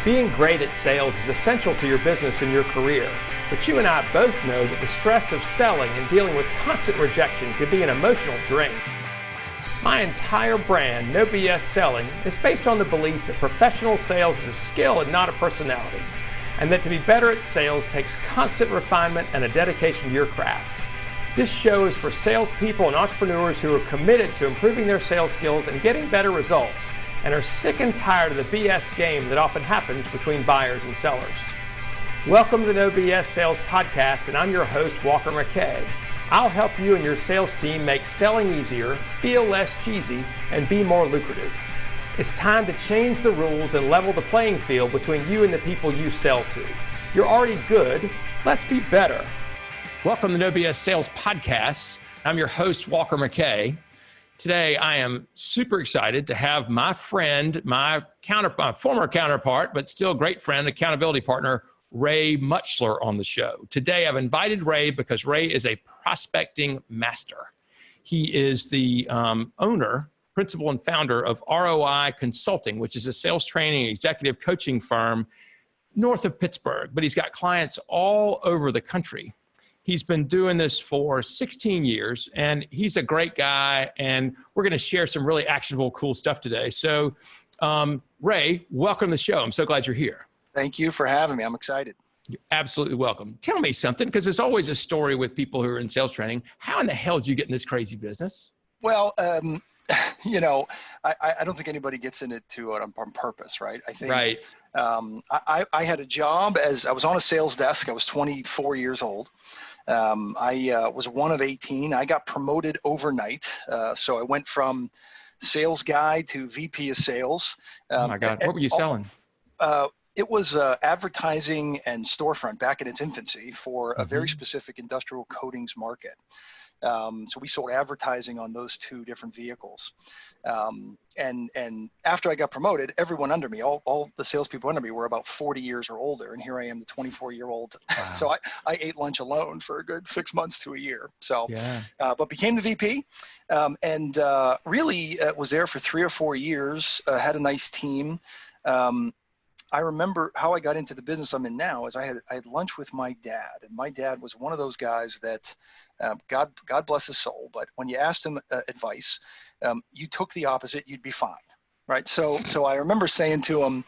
Being great at sales is essential to your business and your career, but you and I both know that the stress of selling and dealing with constant rejection can be an emotional drain. My entire brand, No BS Selling, is based on the belief that professional sales is a skill and not a personality, and that to be better at sales takes constant refinement and a dedication to your craft. This show is for salespeople and entrepreneurs who are committed to improving their sales skills and getting better results, and are sick and tired of the BS game that often happens between buyers and sellers. Welcome to the No BS Sales Podcast, and I'm your host, Walker McKay. I'll help you and your sales team make selling easier, feel less cheesy, and be more lucrative. It's time to change the rules and level the playing field between you and the people you sell to. You're already good. Let's be better. Welcome to the No BS Sales Podcast. I'm your host, Walker McKay. Today, I am super excited to have my friend, my former counterpart, but still great friend, accountability partner, Ray Mutchler on the show. Today, I've invited Ray because Ray is a prospecting master. He is the owner, principal, and founder of ROI Consulting, which is a sales training executive coaching firm north of Pittsburgh, but he's got clients all over the country. He's been doing this for 16 years, and he's a great guy, and we're going to share some really actionable, cool stuff today. So, Ray, welcome to the show. I'm so glad you're here. Thank you for having me. I'm excited. You're absolutely welcome. Tell me something, because there's always a story with people who are in sales training. How in the hell did you get in this crazy business? Well, you know, I don't think anybody gets into it on purpose, right? I think right. I had a job as I was on a sales desk. I was 24 years old. I was one of 18. I got promoted overnight. So I went from sales guy to VP of sales. Oh my God. What were you selling? It was advertising and storefront back in its infancy for a very specific industrial coatings market. So we sold advertising on those two different vehicles. And after I got promoted, everyone under me, all the salespeople under me were about 40 years or older. And here I am, the 24-year-old. Wow. So I ate lunch alone for a good 6 months to a year. So, yeah. But became the VP and really was there for 3 or 4 years, had a nice team. I remember how I got into the business I'm in now is I had lunch with my dad, and my dad was one of those guys that God bless his soul, but when you asked him advice, you took the opposite, you'd be fine, right? So I remember saying to him,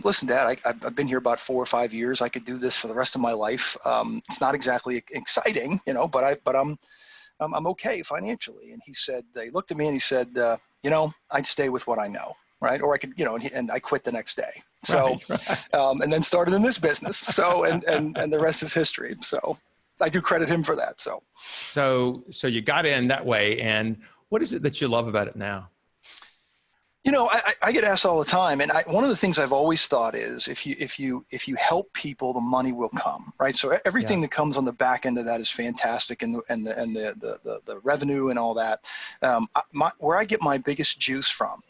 listen, Dad, I've been here about 4 or 5 years. I could do this for the rest of my life. It's not exactly exciting, you know, but I'm okay financially. And he looked at me and he said, you know, I'd stay with what I know. Right. Or I could, you know, and I quit the next day. So, right. And then started in this business. So, and the rest is history. So I do credit him for that. So you got in that way. And what is it that you love about it now? You know, I get asked all the time. And one of the things I've always thought is if you help people, the money will come. Right. So everything that comes on the back end of that is fantastic. And the revenue and all that. Where I get my biggest juice from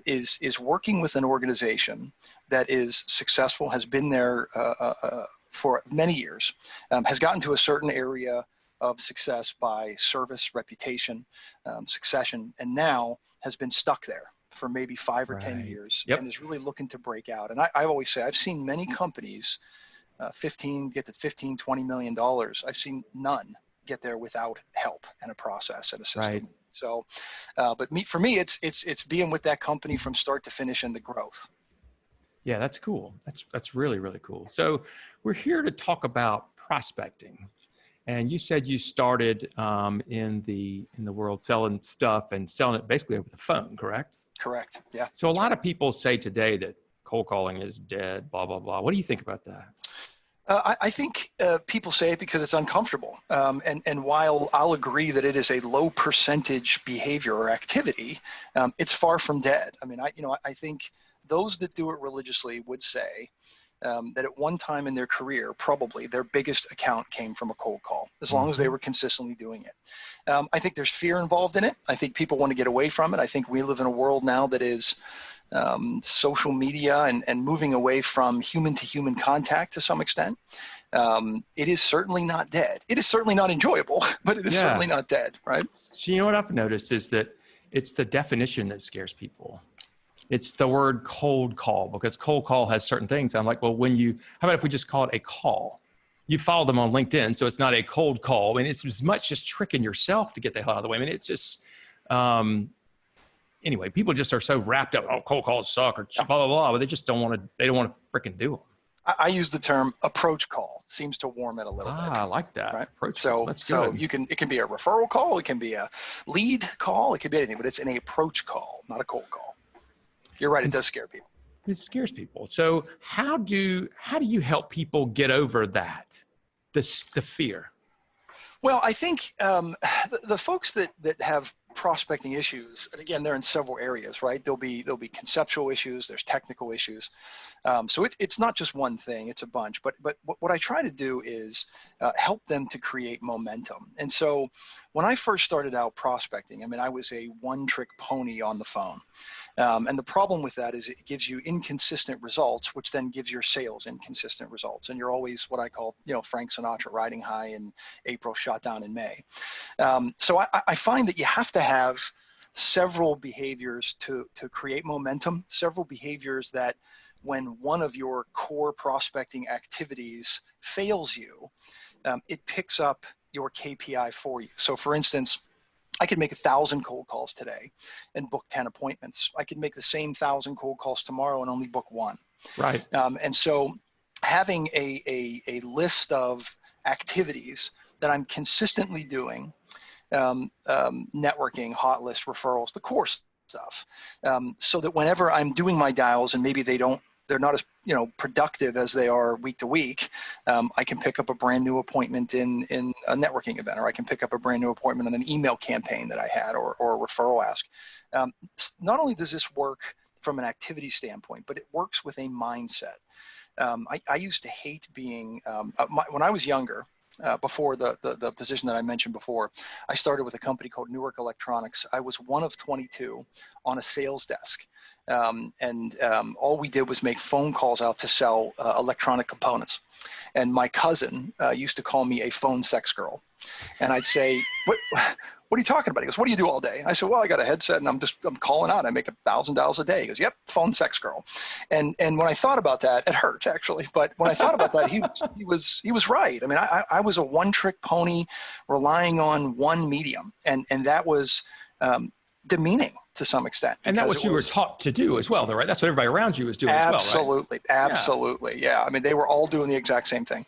is working with an organization that is successful, has been there for many years, has gotten to a certain area of success by service, reputation, succession, and now has been stuck there for maybe 5 or 10 years and is really looking to break out. And I always say, I've seen many companies get to $15, $20 million. I've seen none get there without help and a process and a system. Right. So, but for me, it's being with that company from start to finish and the growth. Yeah, that's cool. That's really, really cool. So we're here to talk about prospecting. And you said you started in the world selling stuff and selling it basically over the phone, correct? Correct. Yeah. So a lot of people say today that cold calling is dead, blah, blah, blah. What do you think about that? I think people say it because it's uncomfortable. And while I'll agree that it is a low percentage behavior or activity, it's far from dead. I mean, I think those that do it religiously would say that at one time in their career, probably their biggest account came from a cold call, as long as they were consistently doing it. I think there's fear involved in it. I think people want to get away from it. I think we live in a world now that is social media and moving away from human to human contact to some extent. It is certainly not dead. It is certainly not enjoyable, but it is certainly not dead, right? So you know what I've noticed is that it's the definition that scares people. It's the word cold call, because cold call has certain things. I'm like, well, how about if we just call it a call? You follow them on LinkedIn, so it's not a cold call. I mean, it's as much just tricking yourself to get the hell out of the way. I mean, it's just, anyway, people just are so wrapped up, oh, cold calls suck or blah, blah, blah, but they don't want to freaking do them. I use the term approach call. Seems to warm it a little bit. I like that. Right? Approach call. That's good. It can be a referral call, it can be a lead call, it can be anything, but it's an approach call, not a cold call. You're right, it does scare people. It scares people. So how do you help people get over that, the fear? Well, I think the folks that have prospecting issues, and again, they're in several areas, right? There'll be conceptual issues, there's technical issues. So it's not just one thing, it's a bunch. But what I try to do is help them to create momentum. And so when I first started out prospecting, I mean, I was a one-trick pony on the phone. And the problem with that is it gives you inconsistent results, which then gives your sales inconsistent results. And you're always what I call, Frank Sinatra, riding high in April, shot down in May. So I find that you have to have several behaviors to create momentum, several behaviors that when one of your core prospecting activities fails you, it picks up your KPI for you. So for instance, I could make 1,000 cold calls today and book 10 appointments. I could make the same 1,000 cold calls tomorrow and only book one. Right. And so having a list of activities that I'm consistently doing, networking, hot list, referrals, the core stuff, so that whenever I'm doing my dials and maybe they're not as productive as they are week to week, I can pick up a brand new appointment in a networking event, or I can pick up a brand new appointment on an email campaign that I had, or a referral ask. Not only does this work from an activity standpoint, but it works with a mindset. I used to hate being, when I was younger, before the position that I mentioned before, I started with a company called Newark Electronics. I was one of 22 on a sales desk. All we did was make phone calls out to sell electronic components. And my cousin used to call me a phone sex girl. And I'd say, what are you talking about? He goes, what do you do all day? I said, well, I got a headset and I'm calling out. I make $1,000 a day. He goes, yep, phone sex girl. And when I thought about that, it hurt actually. But when I thought about that, he was right. I mean, I was a one-trick pony relying on one medium. And that was demeaning to some extent. And that's what you were taught to do as well, though, right? That's what everybody around you was doing as well, right? Absolutely. Yeah. I mean, they were all doing the exact same thing.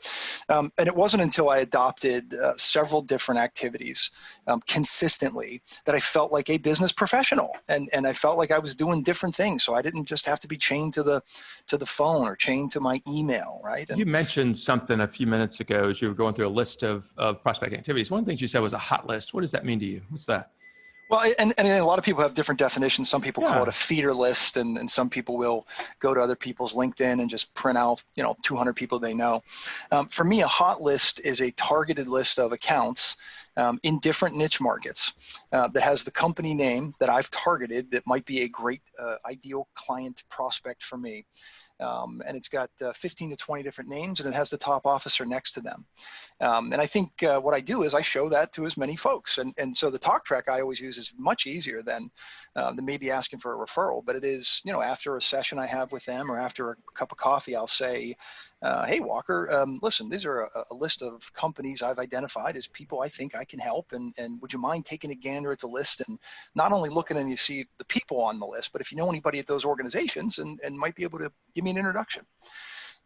And it wasn't until I adopted several different activities consistently that I felt like a business professional. And I felt like I was doing different things. So I didn't just have to be chained to the phone or chained to my email, right? And you mentioned something a few minutes ago as you were going through a list of prospecting activities. One of the things you said was a hot list. What does that mean to you? What's that? Well, and a lot of people have different definitions. Some people call it a feeder list, and some people will go to other people's LinkedIn and just print out, 200 people they know. For me, a hot list is a targeted list of accounts in different niche markets that has the company name that I've targeted that might be a great ideal client prospect for me. And it's got 15 to 20 different names, and it has the top officer next to them. And I think what I do is I show that to as many folks. And so the talk track I always use is much easier than maybe asking for a referral. But it is, after a session I have with them or after a cup of coffee, I'll say, hey, Walker, listen, these are a list of companies I've identified as people I think I can help. And would you mind taking a gander at the list and not only looking and you see the people on the list, but if you know anybody at those organizations and might be able to give me an introduction.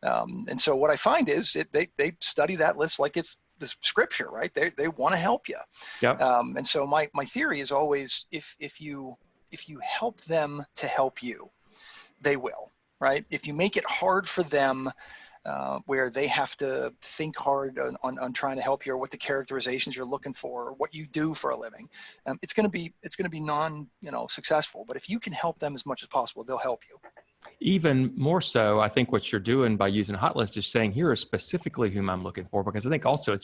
And so what I find is they study that list like it's the scripture, right? They want to help you. Yep. And so my theory is always if you help them to help you, they will, right? If you make it hard for them, where they have to think hard on trying to help you, or what the characterizations you're looking for, or what you do for a living, it's going to be successful. But if you can help them as much as possible, they'll help you. Even more so, I think what you're doing by using a hot list is saying, here is specifically whom I'm looking for, because I think also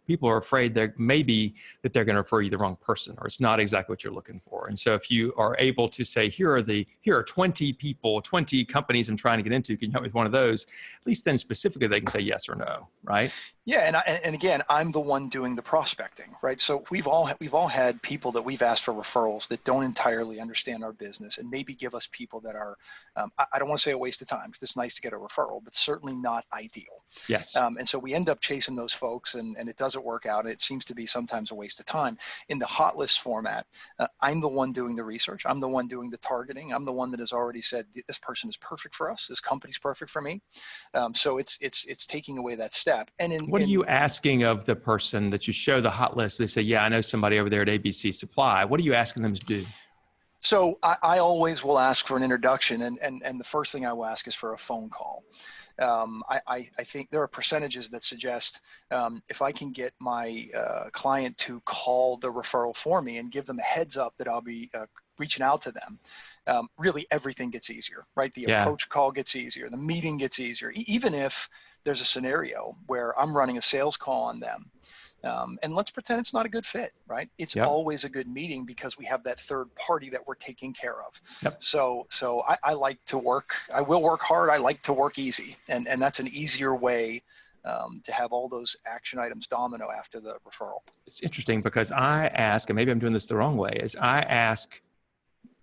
people are afraid that maybe that they're going to refer you the wrong person, or it's not exactly what you're looking for. And so if you are able to say, here are 20 people, 20 companies I'm trying to get into, can you help me with one of those? At least then specifically they can say yes or no, right? Yeah, and again, I'm the one doing the prospecting, right? So we've all had people that we've asked for referrals that don't entirely understand our business, and maybe give us people that are, I don't want to say a waste of time, because it's nice to get a referral, but certainly not ideal. Yes. And so we end up chasing those folks, and it doesn't work out. It seems to be sometimes a waste of time. In the hot list format, I'm the one doing the research. I'm the one doing the targeting. I'm the one that has already said, this person is perfect for us. This company's perfect for me. So it's taking away that step. And what are you asking of the person that you show the hot list? They say, yeah, I know somebody over there at ABC Supply. What are you asking them to do? So I always will ask for an introduction, and the first thing I will ask is for a phone call. I think there are percentages that suggest if I can get my client to call the referral for me and give them a heads up that I'll be reaching out to them, really everything gets easier, right? The approach call gets easier, the meeting gets easier, even if there's a scenario where I'm running a sales call on them. And let's pretend it's not a good fit, right? It's always a good meeting because we have that third party that we're taking care of. So I like to work, I will work hard. I like to work easy. And that's an easier way to have all those action items domino after the referral. It's interesting because I ask, and maybe I'm doing this the wrong way, is I ask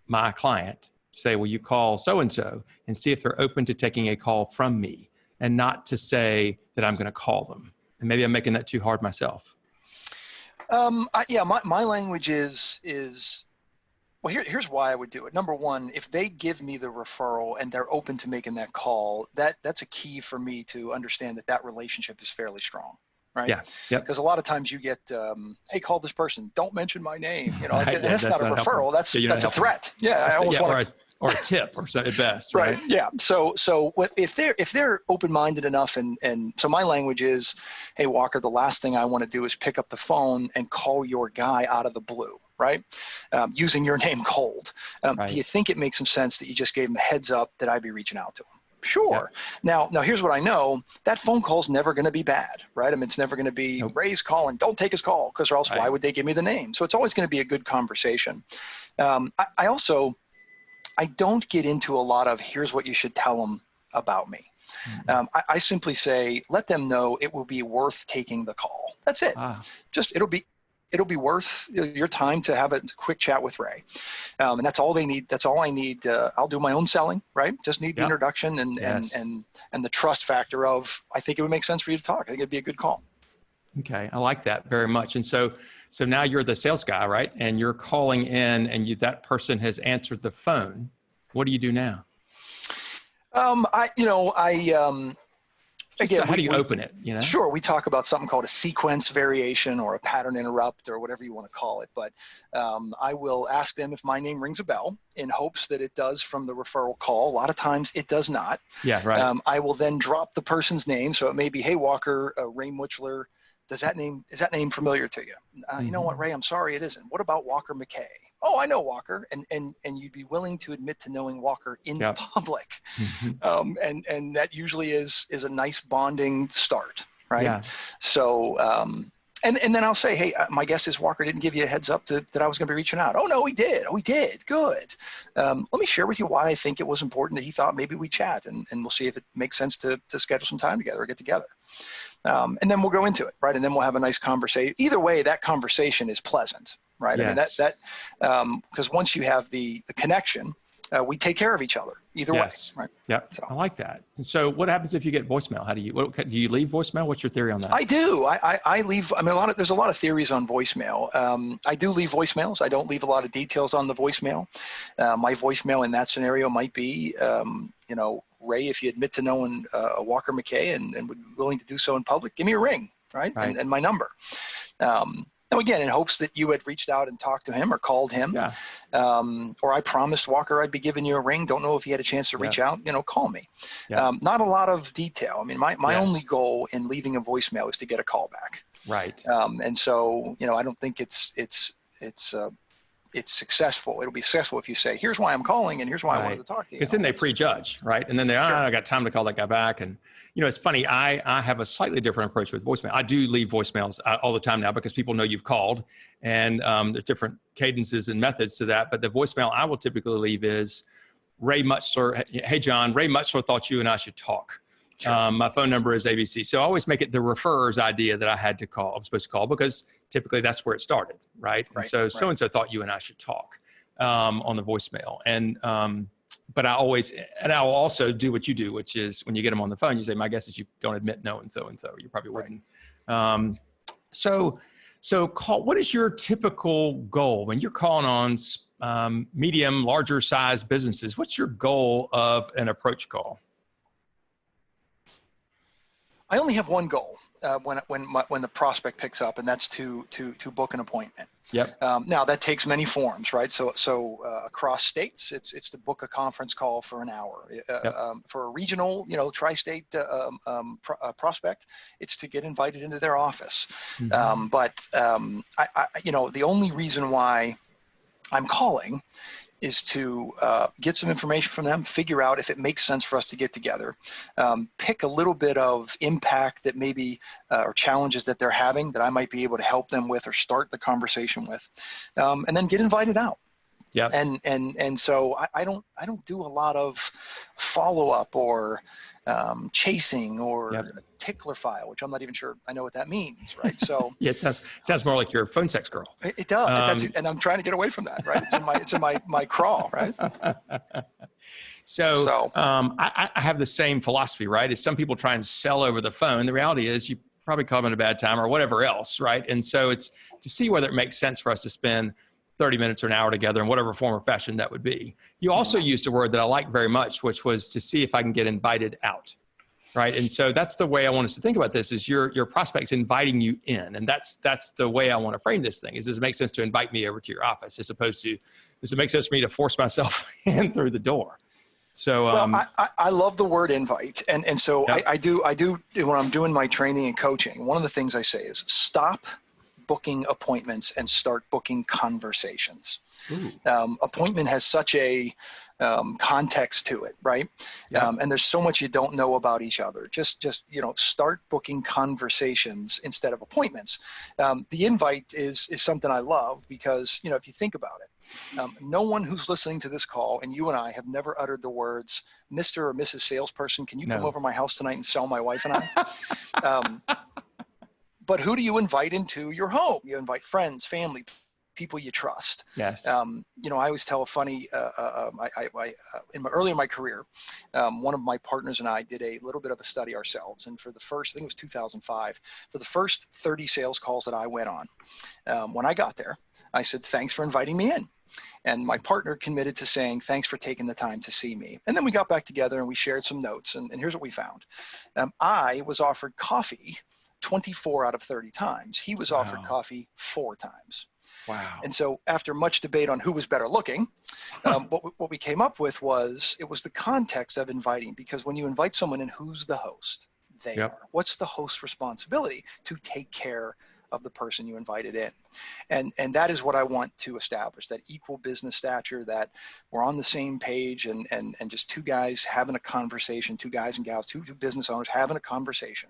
my client, say, will you call so-and-so and see if they're open to taking a call from me, and not to say that I'm going to call them. And maybe I'm making that too hard myself. My language is well, here's why I would do it. Number one, if they give me the referral and they're open to making that call, that's a key for me to understand that relationship is fairly strong. Right. Yeah. Yep. Because a lot of times you get, hey, call this person. Don't mention my name. You know, Right. and that's not a referral. That's a threat. Yeah. I almost want to. Or a tip, or so at best, right? Yeah. So if they're open-minded enough, and so my language is, hey, Walker, the last thing I want to do is pick up the phone and call your guy out of the blue, right? Using your name cold. Right. Do you think it makes some sense that you just gave him a heads up that I'd be reaching out to him? Sure. Yeah. Now here's what I know. That phone call's never going to be bad, right? I mean, it's never going to be Ray's calling. Don't take his call, because or else why would they give me the name? So it's always going to be a good conversation. I don't get into a lot of here's what you should tell them about me. I simply say, let them know it will be worth taking the call. That's it. Just it'll be worth your time to have a quick chat with Ray. And that's all they need. That's all I need. I'll do my own selling, right? Just need the introduction and the trust factor of, I think it would make sense for you to talk. I think it'd be a good call. Okay. I like that very much. And so now you're the sales guy, right? And you're calling in, and that person has answered the phone. What do you do now? Again, how do you open it? You know? Sure. We talk about something called a sequence variation or a pattern interrupt or whatever you want to call it. But I will ask them if my name rings a bell in hopes that it does from the referral call. A lot of times it does not. Yeah, right. I will then drop the person's name. So it may be, hey, Walker, Ray Mutchler. Is that name familiar to you? You know what, Ray, I'm sorry, it isn't. What about Walker McKay? Oh, I know Walker. And you'd be willing to admit to knowing Walker in public. And that usually is a nice bonding start, right? Yeah. So, and then I'll say, hey, my guess is Walker didn't give you a heads up that I was going to be reaching out. Oh, no, he did. Oh, he did. Good. Let me share with you why I think it was important that he thought maybe we chat, and we'll see if it makes sense to schedule some time together or get together. And then we'll go into it, right? And then we'll have a nice conversation. Either way, that conversation is pleasant, right? Yes. I mean, because once you have the connection, we take care of each other either way, right? Yeah, so. I like that. And so what happens if you get voicemail? Do you leave voicemail? What's your theory on that? I do. I leave, I mean, there's a lot of theories on voicemail. I do leave voicemails. I don't leave a lot of details on the voicemail. My voicemail in that scenario might be, Ray, if you admit to knowing Walker McKay and would be willing to do so in public, give me a ring, right? And my number. Now, again, in hopes that you had reached out and talked to him or called him, or I promised Walker I'd be giving you a ring. Don't know if he had a chance to reach out, call me. Not a lot of detail. I mean, my only goal in leaving a voicemail is to get a call back. Right. And so, I don't think it's successful. It'll be successful if you say, here's why I'm calling and here's why I wanted to talk to you. Because then they prejudge, right? And then I got time to call that guy back. And, it's funny. I have a slightly different approach with voicemail. I do leave voicemails all the time now because people know you've called, and there's different cadences and methods to that. But the voicemail I will typically leave is, Ray Mutchler. Hey, John, Ray Mutchler thought you and I should talk. Sure. My phone number is ABC. So I always make it the referrer's idea that I'm supposed to call, because typically that's where it started, right? And so so-and-so thought you and I should talk on the voicemail. And but I'll also do what you do, which is when you get them on the phone, you say, my guess is you don't admit knowing so-and-so. You probably wouldn't. So what is your typical goal when you're calling on medium, larger size businesses? What's your goal of an approach call? I only have one goal when the prospect picks up, and that's to book an appointment. Yep. Now that takes many forms, right? So across states, it's to book a conference call for an hour. For a regional, tri-state prospect, it's to get invited into their office. Mm-hmm. But the only reason why I'm calling is to get some information from them, figure out if it makes sense for us to get together, pick a little bit of impact that maybe, or challenges that they're having that I might be able to help them with or start the conversation with, and then get invited out. Yeah. And so I don't do a lot of follow-up or chasing or tickler file, which I'm not even sure I know what that means, right? So yeah, it sounds more like you're a phone sex girl. It does, and I'm trying to get away from that, right? It's in my crawl, right? So I have the same philosophy, right? Is some people try and sell over the phone. The reality is you probably call them at a bad time or whatever else, right? And so it's to see whether it makes sense for us to spend 30 minutes or an hour together in whatever form or fashion that would be. You also used a word that I like very much, which was to see if I can get invited out, right? And so that's the way I want us to think about this, is your prospect's inviting you in. And that's the way I want to frame this thing, is does it make sense to invite me over to your office as opposed to, does it make sense for me to force myself in through the door? So, I love the word invite. And so I do when I'm doing my training and coaching, one of the things I say is stop booking appointments and start booking conversations. Appointment has such a context to it, right? And there's so much you don't know about each other. Just start booking conversations instead of appointments. The invite is something I love because, if you think about it, no one who's listening to this call, and you and I have never uttered the words, Mr. or Mrs. Salesperson, can you come over my house tonight and sell my wife and I? But who do you invite into your home? You invite friends, family, people you trust. Yes. I always tell a funny, early in my career, one of my partners and I did a little bit of a study ourselves. And for the first, I think it was 2005, for the first 30 sales calls that I went on, when I got there, I said, thanks for inviting me in. And my partner committed to saying, thanks for taking the time to see me. And then we got back together and we shared some notes. And here's what we found. I was offered coffee 24 out of 30 times. He was offered coffee 4 times. Wow. And so after much debate on who was better looking, what we came up with was, it was the context of inviting, because when you invite someone in, who's the host? They are. What's the host's responsibility? To take care of the person you invited in. And that is what I want to establish, that equal business stature, that we're on the same page and just two guys having a conversation, two guys and gals, two business owners having a conversation,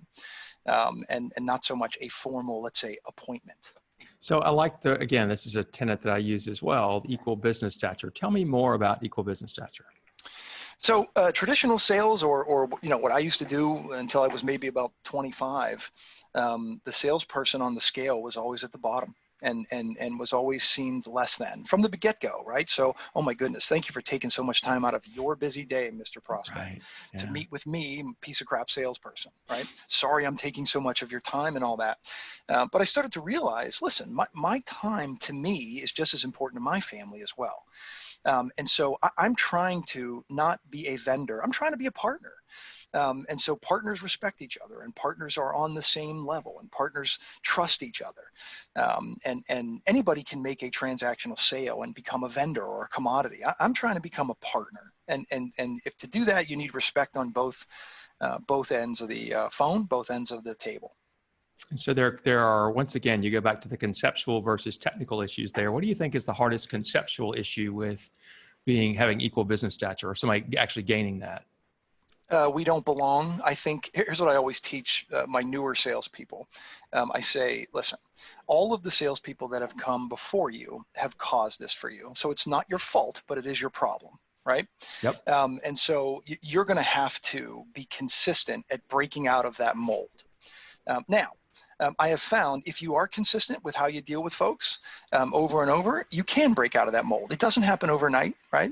and not so much a formal, let's say, appointment. So I like again, this is a tenet that I use as well, equal business stature. Tell me more about equal business stature. So traditional sales, or what I used to do until I was maybe about 25, the salesperson on the scale was always at the bottom and was always seen less than from the get-go, right? So, oh my goodness, thank you for taking so much time out of your busy day, Mr. Prospect, to meet with me, piece of crap salesperson, right? Sorry, I'm taking so much of your time and all that. But I started to realize, listen, my time to me is just as important to my family as well. And so I'm trying to not be a vendor. I'm trying to be a partner. And so partners respect each other, and partners are on the same level, and partners trust each other. And anybody can make a transactional sale and become a vendor or a commodity. I'm trying to become a partner. And if to do that, you need respect on both ends of the phone, both ends of the table. And so there are, once again, you go back to the conceptual versus technical issues there. What do you think is the hardest conceptual issue with having equal business stature, or somebody actually gaining that? We don't belong. I think here's what I always teach my newer salespeople. I say, listen, all of the salespeople that have come before you have caused this for you. So it's not your fault, but it is your problem. right? Yep. And so you're going to have to be consistent at breaking out of that mold. Now, I have found if you are consistent with how you deal with folks over and over, you can break out of that mold. It doesn't happen overnight, right?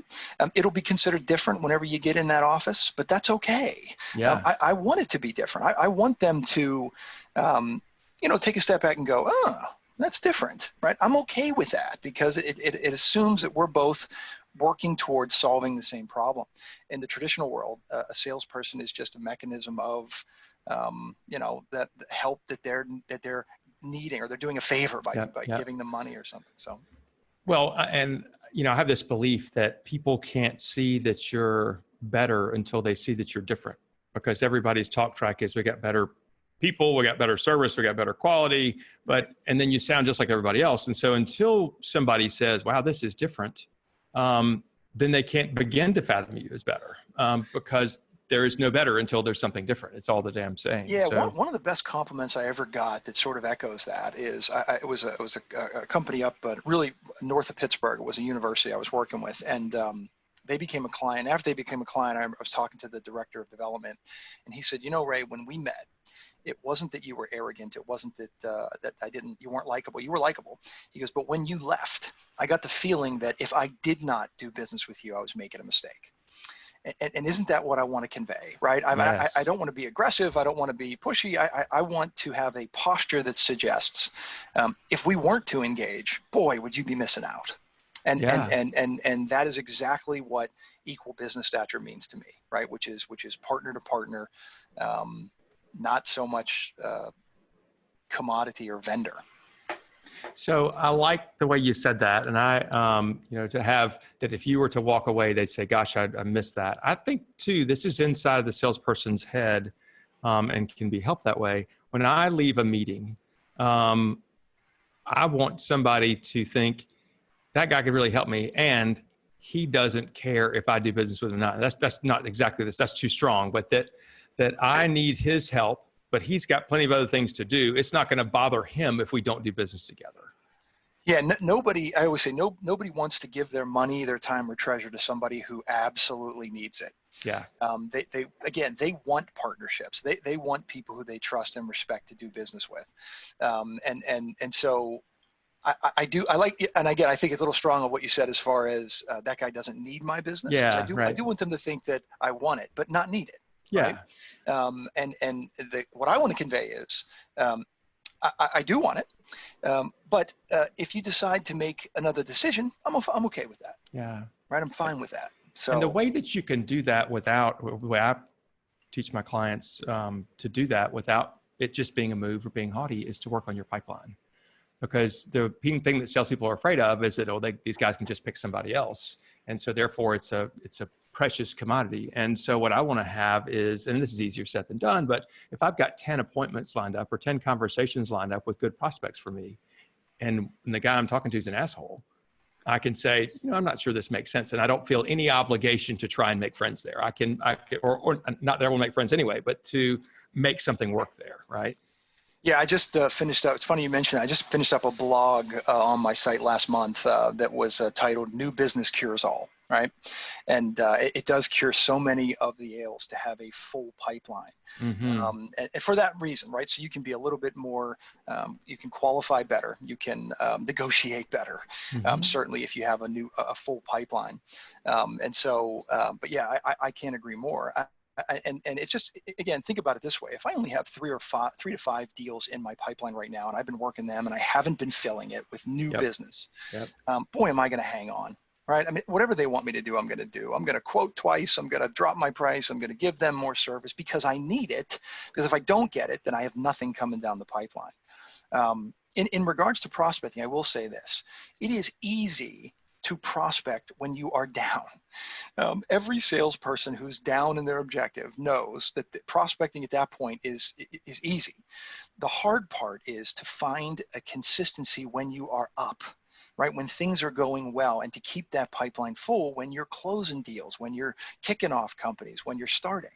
It'll be considered different whenever you get in that office, but that's okay. Yeah. I want it to be different. I want them to, take a step back and go, oh, that's different, right? I'm okay with that because it assumes that we're both working towards solving the same problem. In the traditional world, a salesperson is just a mechanism of that help that they're needing, or they're doing a favor by giving them money or something. So, well, and I have this belief that people can't see that you're better until they see that you're different, because everybody's talk track is we got better people, we got better service, we got better quality, and then you sound just like everybody else. And so until somebody says, wow, this is different, then they can't begin to fathom you as better, because there is no better until there's something different. It's all the damn same. Yeah, so, one of the best compliments I ever got that sort of echoes that is it was a company up really north of Pittsburgh. It was a university I was working with, and they became a client. After they became a client, I was talking to the director of development, and he said, Ray, when we met, it wasn't that you were arrogant. It wasn't that you weren't likable. You were likable. He goes, but when you left, I got the feeling that if I did not do business with you, I was making a mistake. And isn't that what I want to convey, right? Yes. I don't want to be aggressive. I don't want to be pushy. I want to have a posture that suggests if we weren't to engage, boy, would you be missing out. And that is exactly what equal business stature means to me, right? Which is partner to partner, not so much commodity or vendor. So I like the way you said that. And I, to have that, if you were to walk away, they'd say, gosh, I missed that. I think too, this is inside of the salesperson's head, and can be helped that way. When I leave a meeting, I want somebody to think that guy could really help me, and he doesn't care if I do business with him or not. That's not exactly this. That's too strong, but that I need his help, but he's got plenty of other things to do. It's not going to bother him if we don't do business together. Yeah, nobody, I always say, nobody wants to give their money, their time, or treasure to somebody who absolutely needs it. Yeah. They want partnerships. They want people who they trust and respect to do business with. And so I like, and again, I think it's a little strong on what you said as far as that guy doesn't need my business. Yeah, I do want them to think that I want it, but not need it. Yeah. Right? What I want to convey is, I do want it, but if you decide to make another decision, I'm okay with that. Yeah. Right. I'm fine with that. So, and the way that you can do that without, the way I teach my clients to do that without it just being a move or being haughty, is to work on your pipeline. Because the thing that salespeople are afraid of is that, these guys can just pick somebody else. And so therefore it's a precious commodity. And so what I want to have is, and this is easier said than done, but if I've got 10 appointments lined up or 10 conversations lined up with good prospects for me, and the guy I'm talking to is an asshole, I can say, I'm not sure this makes sense. And I don't feel any obligation to try and make friends there. I can, or not that I will make friends anyway, but to make something work there. Right. Yeah, I just finished up. It's funny you mentioned that. I just finished up a blog on my site last month that was titled "New Business Cures All." Right, and it does cure so many of the ails to have a full pipeline, and for that reason, right? So you can be a little bit more, you can qualify better, you can negotiate better, certainly if you have a full pipeline, and so, but yeah, I can't agree more. And it's just, again, think about it this way. If I only have 3 to 5 deals in my pipeline right now, and I've been working them and I haven't been filling it with new business, boy, am I going to hang on, right? I mean, whatever they want me to do, I'm going to do. I'm going to quote twice. I'm going to drop my price. I'm going to give them more service because I need it. Because if I don't get it, then I have nothing coming down the pipeline. In regards to prospecting, I will say this. It is easy to prospect when you are down. Every salesperson who's down in their objective knows that prospecting at that point is easy. The hard part is to find a consistency when you are up, right? When things are going well, and to keep that pipeline full when you're closing deals, when you're kicking off companies, when you're starting.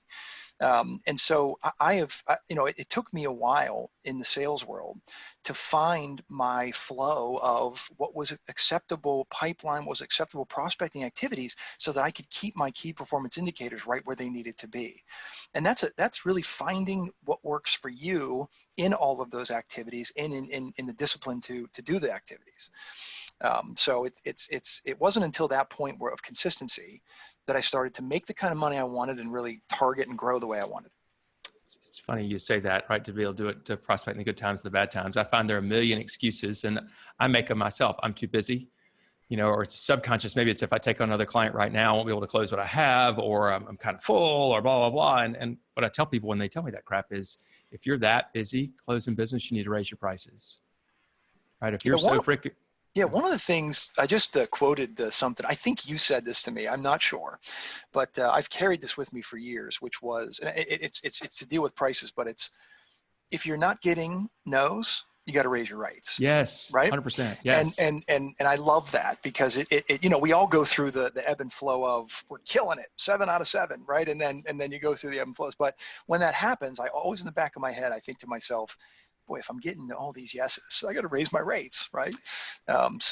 And so it took me a while in the sales world to find my flow of what was acceptable pipeline, what was acceptable prospecting activities, so that I could keep my key performance indicators right where they needed to be. And that's really finding what works for you in all of those activities and in the discipline to do the activities. So it wasn't until that point of consistency that I started to make the kind of money I wanted and really target and grow the way I wanted. It's funny you say that, right? To be able to do it, to prospect in the good times, the bad times. I find there are a million excuses, and I make them myself. I'm too busy, or it's subconscious. Maybe it's if I take on another client right now, I won't be able to close what I have, or I'm kind of full, or blah, blah, blah. And what I tell people when they tell me that crap is, if you're that busy closing business, you need to raise your prices, right? If you're so freaking... Yeah, one of the things, I just quoted something, I think you said this to me, I'm not sure, but I've carried this with me for years, which was, and it's to deal with prices, but it's, if you're not getting no's, you got to raise your rates. Yes, right? 100%. Yes. And I love that, because it we all go through the ebb and flow of, we're killing it, 7 out of 7, right? And then you go through the ebb and flows. But when that happens, I always, in the back of my head, I think to myself, boy, if I'm getting all these yeses, I got to raise my rates, right? And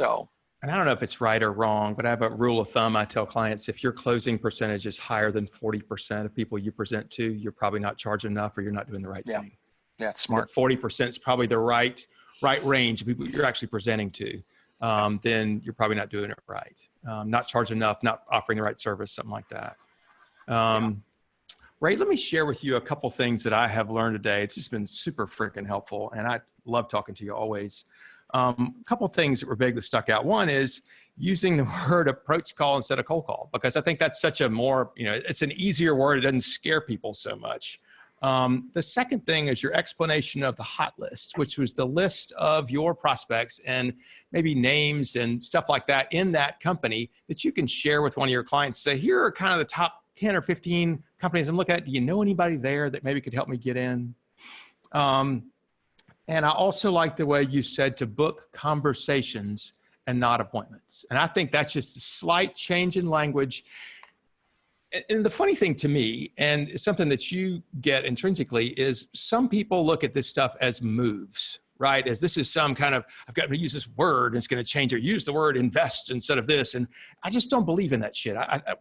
I don't know if it's right or wrong, but I have a rule of thumb. I tell clients, if your closing percentage is higher than 40% of people you present to, you're probably not charging enough, or you're not doing the right thing. Yeah, it's smart. 40% is probably the right range of people you're actually presenting to. Then you're probably not doing it right. Not charging enough, not offering the right service, something like that. Ray, let me share with you a couple things that I have learned today. It's just been super freaking helpful, and I love talking to you always. A couple things that were big that stuck out. One is using the word approach call instead of cold call, because I think that's such a more, it's an easier word. It doesn't scare people so much. The second thing is your explanation of the hot list, which was the list of your prospects and maybe names and stuff like that in that company that you can share with one of your clients. Say, here are kind of the top 10 or 15 companies I'm looking at. Do you know anybody there that maybe could help me get in? And I also like the way you said to book conversations and not appointments. And I think that's just a slight change in language. And the funny thing to me, and something that you get intrinsically, is some people look at this stuff as moves, right? As this is some kind of, I've got to use this word and it's going to change, or use the word invest instead of this. And I just don't believe in that shit.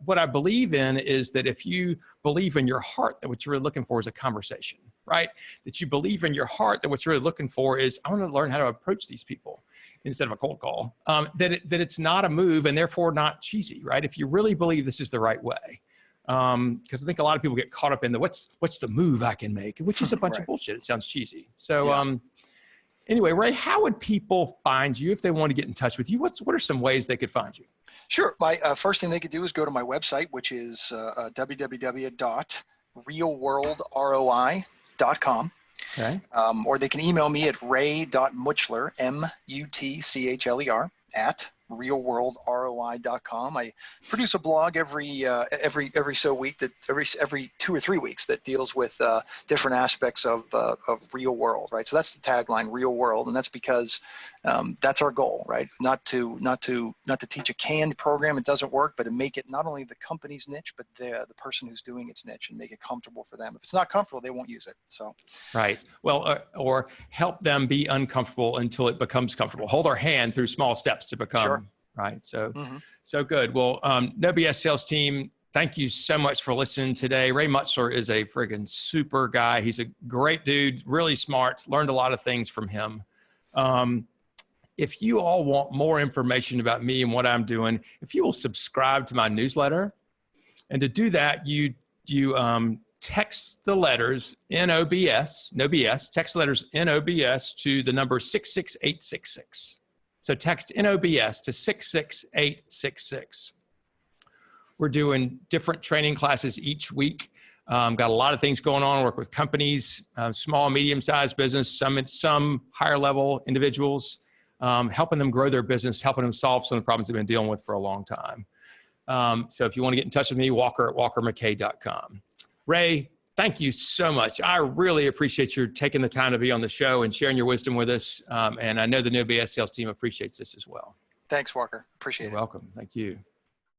What I believe in is that if you believe in your heart that what you're really looking for is a conversation, right? That you believe in your heart that what you're really looking for is, I want to learn how to approach these people instead of a cold call, that it's not a move and therefore not cheesy, right? If you really believe this is the right way. Because I think a lot of people get caught up in the what's the move I can make, which is a bunch of bullshit. It sounds cheesy. So anyway, Ray, how would people find you if they want to get in touch with you? What are some ways they could find you? Sure. My first thing they could do is go to my website, which is www.realworldroi.com. Okay. Or they can email me at ray.mutchler, Mutchler, at realworldroi.com. I produce a blog every so week, that every 2 or 3 weeks, that deals with different aspects of real world, right? So that's the tagline, real world, and that's because that's our goal, right? Not to teach a canned program, it doesn't work, but to make it not only the company's niche, but the person who's doing its niche, and make it comfortable for them. If it's not comfortable, they won't use it. So right. Well, or help them be uncomfortable until it becomes comfortable. Hold our hand through small steps to become. Sure. Right. So, so good. Well, No BS Sales Team, thank you so much for listening today. Ray Mutchler is a friggin' super guy. He's a great dude, really smart, learned a lot of things from him. If you all want more information about me and what I'm doing, if you will subscribe to my newsletter, and to do that, you text the letters NOBS, no BS, text the letters NOBS to the number 66866. So text NOBS to 66866. We're doing different training classes each week. Got a lot of things going on. Work with companies, small, medium-sized business, some higher level individuals, helping them grow their business, helping them solve some of the problems they've been dealing with for a long time. So if you want to get in touch with me, walker@walkermckay.com. Ray, thank you so much. I really appreciate you taking the time to be on the show and sharing your wisdom with us. And I know the No BS Sales Team appreciates this as well. Thanks, Walker. Appreciate it. You're welcome. Thank you.